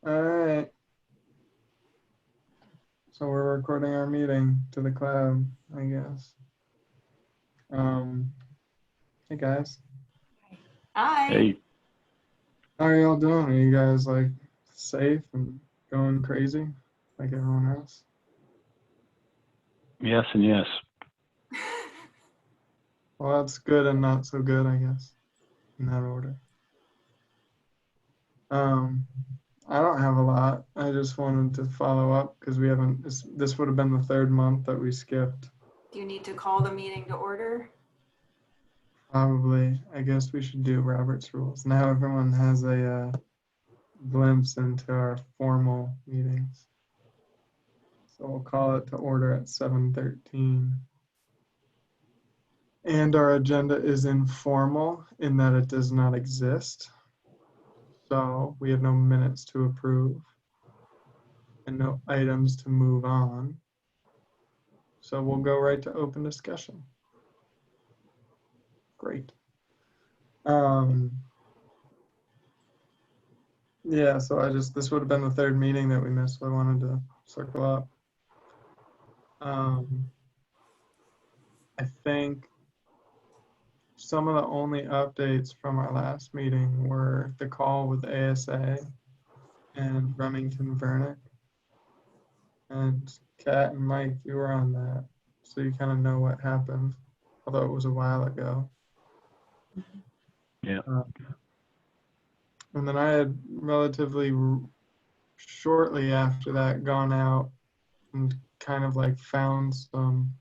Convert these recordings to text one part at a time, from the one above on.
All right. So we're recording our meeting to the cloud, I guess. Hey guys, Hi. Hey, how are y'all doing? Are you guys like safe and going crazy like everyone else? yes and yes. Well, that's good and not so good, I guess, in that order. Um, I don't have a lot. I just wanted to follow up because we haven't. This would have been the third month that we skipped. Do you need to call the meeting to order? Probably, I guess we should do Robert's rules. Now everyone has a glimpse into our formal meetings. So we'll call it to order at 7:13. And our agenda is informal in that it does not exist. So we have no minutes to approve and no items to move on. So we'll go right to open discussion. Great. Yeah, so this would have been the third meeting that we missed, so I wanted to circle up. I think some of the only updates from our last meeting were the call with ASA and Remington Vernick. And Kat and Mike, you were on that, so you kind of know what happened, although it was a while ago. Yeah. And then I had relatively shortly after that gone out and kind of like found some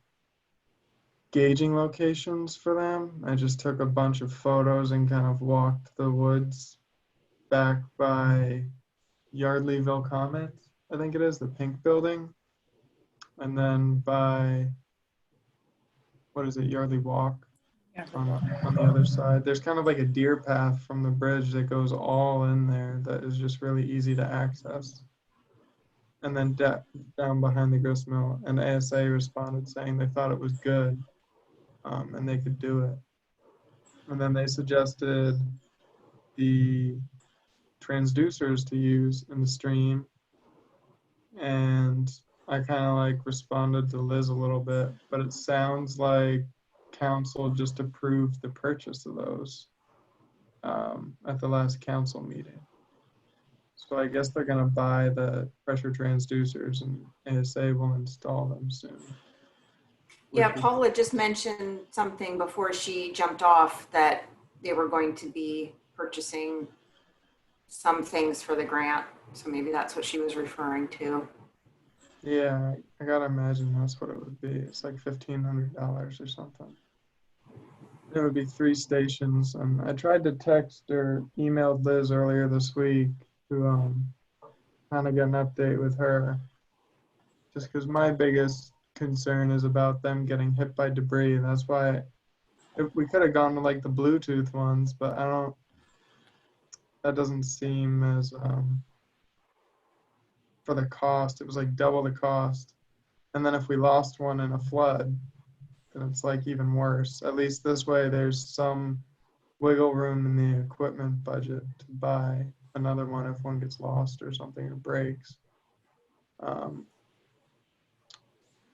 gauging locations for them. I just took a bunch of photos and kind of walked the woods back by Yardleyville Commons, I think it is, the pink building. And then by, what is it, Yardley Walk on the other side. There's kind of like a deer path from the bridge that goes all in there that is just really easy to access. And then down behind the grist mill, and ASA responded saying they thought it was good and they could do it. And then they suggested the transducers to use in the stream. And I kind of like responded to Liz a little bit, but it sounds like council just approved the purchase of those at the last council meeting. So I guess they're gonna buy the pressure transducers and ASA will install them soon. Yeah, Paula just mentioned something before she jumped off that they were going to be purchasing some things for the grant. So maybe that's what she was referring to. Yeah, I gotta imagine that's what it would be. It's like $1,500 or something. There would be 3 stations, and I tried to text or emailed Liz earlier this week to kind of get an update with her. Just because my biggest concern is about them getting hit by debris. That's why we could have gone to like the Bluetooth ones, but that doesn't seem as, for the cost, it was like double the cost. And then if we lost one in a flood, then it's like even worse. At least this way, there's some wiggle room in the equipment budget to buy another one if one gets lost or something or breaks.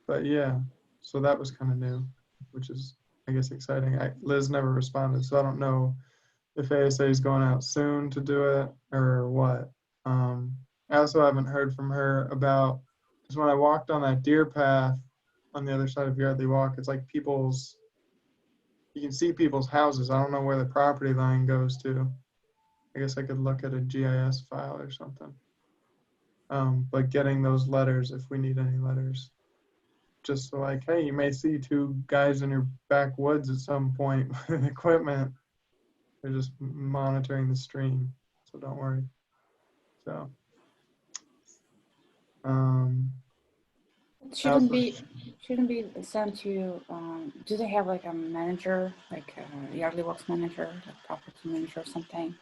But yeah, so that was kind of new, which is, I guess, exciting. Liz never responded, so I don't know if ASA is going out soon to do it or what. I also haven't heard from her about, because when I walked on that deer path on the other side of Yardley Walk, it's like you can see people's houses. I don't know where the property line goes to. I guess I could look at a GIS file or something. But getting those letters, if we need any letters, just so like, hey, you may see 2 guys in your backwoods at some point with equipment. They're just monitoring the stream, so don't worry. So, Shouldn't be sent to. Do they have like a manager, like a Yardley Works manager, like property manager or something?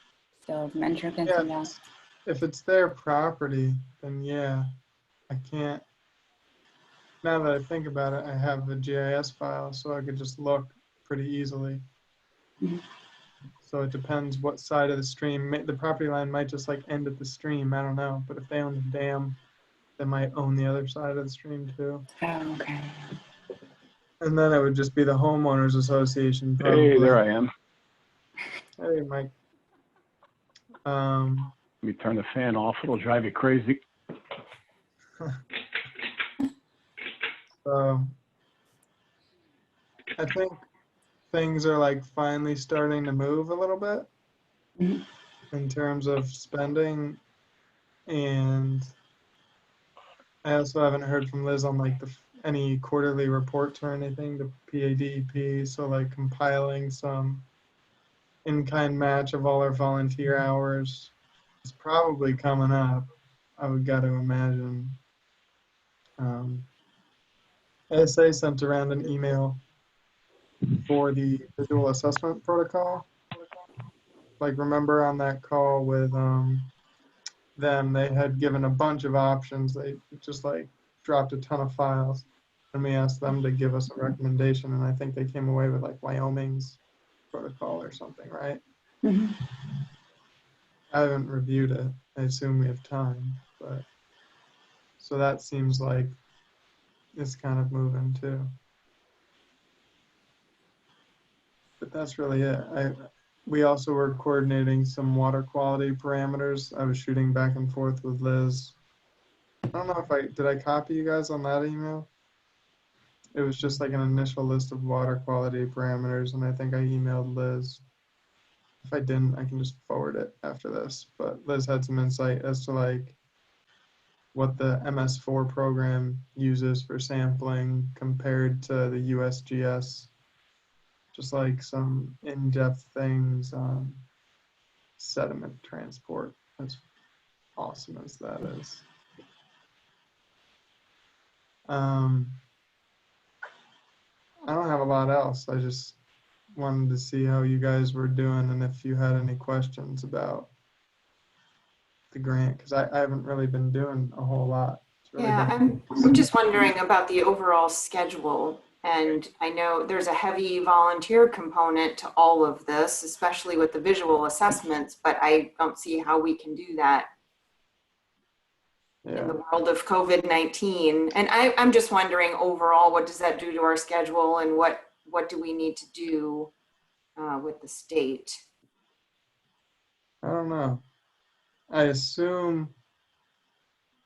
So the manager can send out. If it's their property, then yeah, I can't. Now that I think about it, I have the GIS file, so I could just look pretty easily. Mm-hmm. So it depends what side of the stream. The property line might just like end at the stream. I don't know. But if they own the dam, they might own the other side of the stream too. Oh, okay. And then it would just be the homeowners association probably. Hey, there I am. Hey, Mike. Let me turn the fan off. It'll drive you crazy. So I think things are like finally starting to move a little bit Mhm. in terms of spending, and I also haven't heard from Liz on like any quarterly reports or anything to PADP. So like compiling some in-kind match of all our volunteer hours is probably coming up. I would got to imagine. ASA sent around an email for the visual assessment protocol. Like, remember on that call with them, they had given a bunch of options. They just like dropped a ton of files, and we asked them to give us a recommendation, and I think they came away with like Wyoming's protocol or something, right? Mhm. I haven't reviewed it. I assume we have time, but so that seems like it's kind of moving too. But that's really it. We also were coordinating some water quality parameters. I was shooting back and forth with Liz. I don't know if did I copy you guys on that email? It was just like an initial list of water quality parameters, and I think I emailed Liz. If I didn't, I can just forward it after this. But Liz had some insight as to like what the MS4 program uses for sampling compared to the USGS. Just like some in-depth things on sediment transport, as awesome as that is. I don't have a lot else. I just wanted to see how you guys were doing and if you had any questions about the grant, because I haven't really been doing a whole lot. Yeah, I'm just wondering about the overall schedule. And I know there's a heavy volunteer component to all of this, especially with the visual assessments, but I don't see how we can do that in the world of COVID-19. And I'm just wondering overall, what does that do to our schedule, and what do we need to do with the state? I don't know. I assume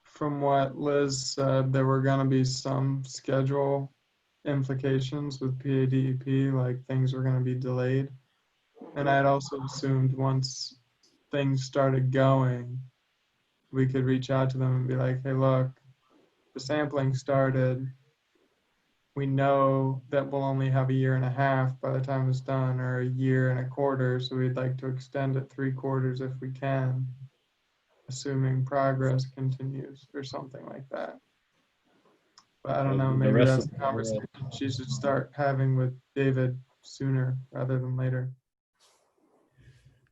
from what Liz said, there were going to be some schedule implications with PADP, like things were going to be delayed. And I had also assumed once things started going, we could reach out to them and be like, hey, look, the sampling started. We know that we'll only have a year and a half by the time it's done, or a year and a quarter. So we'd like to extend it 3 quarters if we can, assuming progress continues or something like that. But I don't know, maybe that's a conversation she should start having with David sooner rather than later.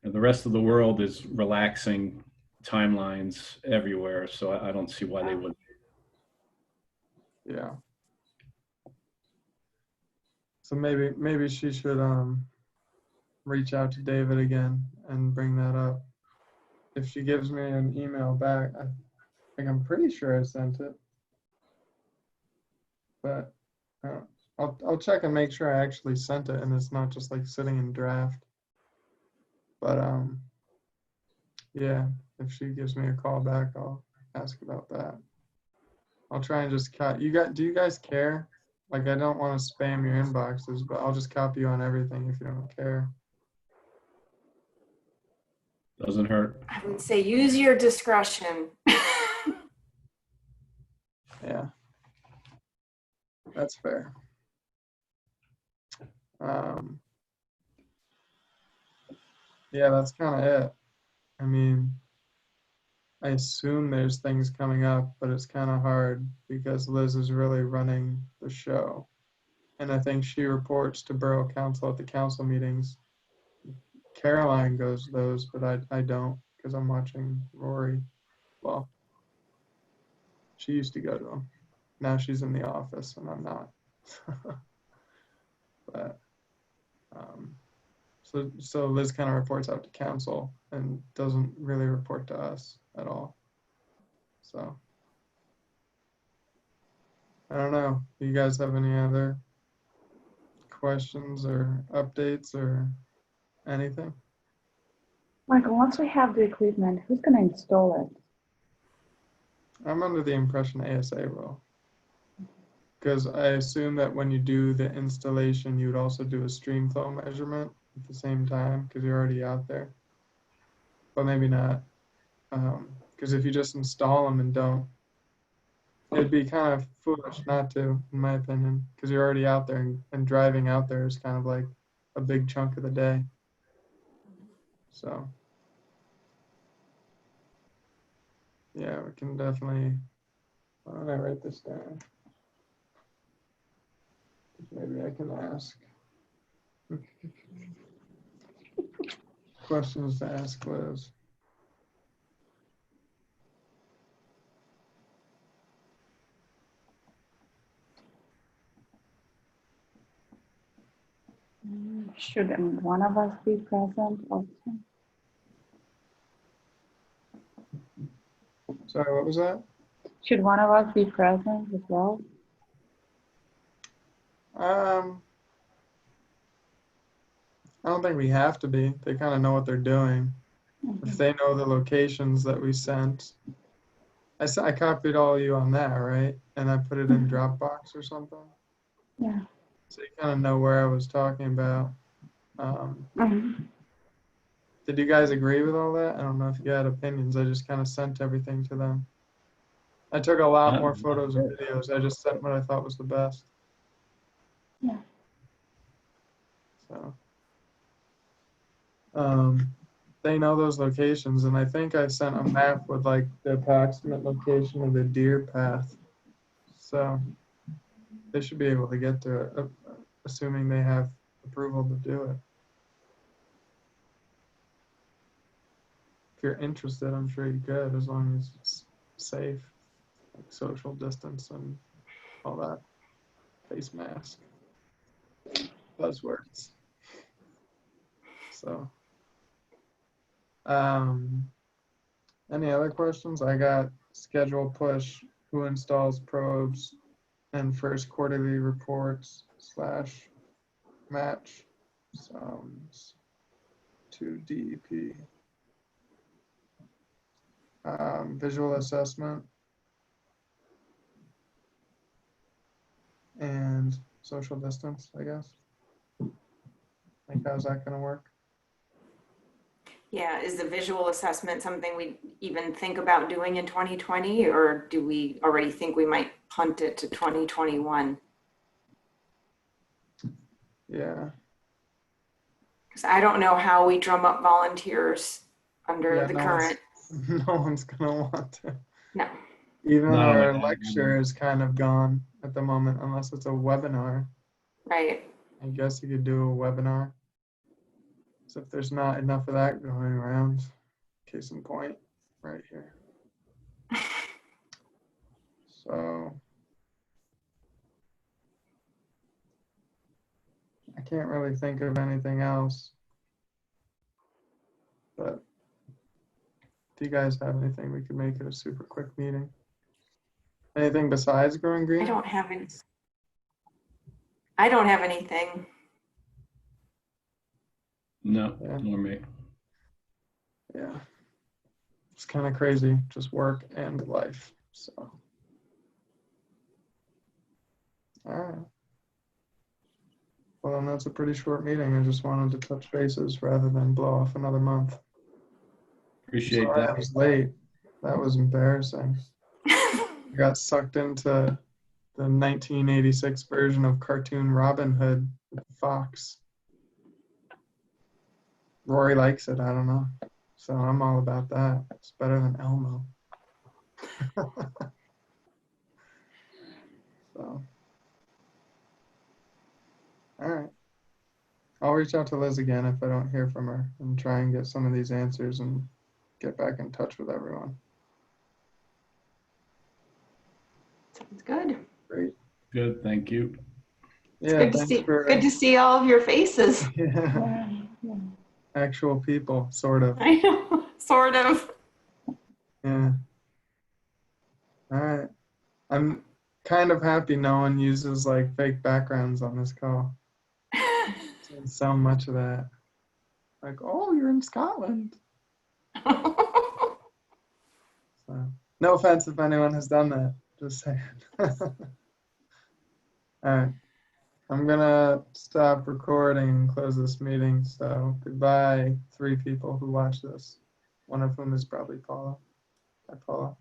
The rest of the world is relaxing timelines everywhere, so I don't see why they wouldn't. Yeah. So maybe she should reach out to David again and bring that up. If she gives me an email back, I think I'm pretty sure I sent it. But I'll check and make sure I actually sent it and it's not just like sitting in draft. But yeah, if she gives me a call back, I'll ask about that. I'll try and just do you guys care? Like, I don't want to spam your inboxes, but I'll just copy you on everything if you don't care. Doesn't hurt. I would say use your discretion. Yeah, that's fair. Yeah, that's kind of it. I mean, I assume there's things coming up, but it's kind of hard because Liz is really running the show. And I think she reports to Borough Council at the council meetings. Caroline goes to those, but I don't because I'm watching Rory. Well, she used to go to them. Now she's in the office and I'm not. But So Liz kind of reports out to council and doesn't really report to us at all. So I don't know. Do you guys have any other questions or updates or anything? Michael, once we have the equipment, who's going to install it? I'm under the impression ASA will. Because I assume that when you do the installation, you would also do a stream flow measurement at the same time because you're already out there. But maybe not. Because if you just install them and don't, it'd be kind of foolish not to, in my opinion, because you're already out there and driving out there is kind of like a big chunk of the day. So, yeah, we can definitely, why don't I write this down? Maybe I can ask. Questions to ask Liz. Should one of us be present also? Sorry, what was that? Should one of us be present as well? I don't think we have to be. They kind of know what they're doing. If they know the locations that we sent. I copied all of you on that, right? And I put it in Dropbox or something. Yeah. So you kind of know where I was talking about. Did you guys agree with all that? I don't know if you had opinions. I just kind of sent everything to them. I took a lot more photos and videos. I just sent what I thought was the best. Yeah. So, they know those locations, and I think I sent a map with like the approximate location of the deer path. So they should be able to get to it, assuming they have approval to do it. If you're interested, I'm sure you could, as long as it's safe, like social distance and all that. Face mask. Buzzwords. So, any other questions? I got schedule push, who installs probes, and first quarterly reports / match sounds to DEP. Visual assessment and social distance, I guess. Like, how's that going to work? Yeah, is the visual assessment something we even think about doing in 2020, or do we already think we might punt it to 2021? Yeah. Because I don't know how we drum up volunteers under the current. No one's going to want to. No. Even our lecture is kind of gone at the moment, unless it's a webinar. Right. I guess you could do a webinar. So if there's not enough of that going around, case in point, right here. So I can't really think of anything else. But if you guys have anything, we could make it a super quick meeting. Anything besides growing green? I don't have any. I don't have anything. No, Yeah. nor me. Yeah. It's kind of crazy, just work and life. So, all right. Well, then that's a pretty short meeting. I just wanted to touch bases rather than blow off another month. Appreciate Sorry that. I was late. That was embarrassing. I got sucked into the 1986 version of cartoon Robin Hood with Fox. Rory likes it. I don't know. So I'm all about that. It's better than Elmo. So, all right. I'll reach out to Liz again if I don't hear from her and try and get some of these answers and get back in touch with everyone. Sounds good. Great. Good, thank you. Yeah, Good to see all of your faces. Yeah. Yeah. actual people, sort of. I know, sort of. Yeah. All right. I'm kind of happy no one uses like fake backgrounds on this call. So much of that. Like, oh, you're in Scotland. So, no offense if anyone has done that. Just saying. All right. I'm gonna stop recording and close this meeting. So goodbye, 3 people who watch this. One of whom is probably Paula. Hi, Paula.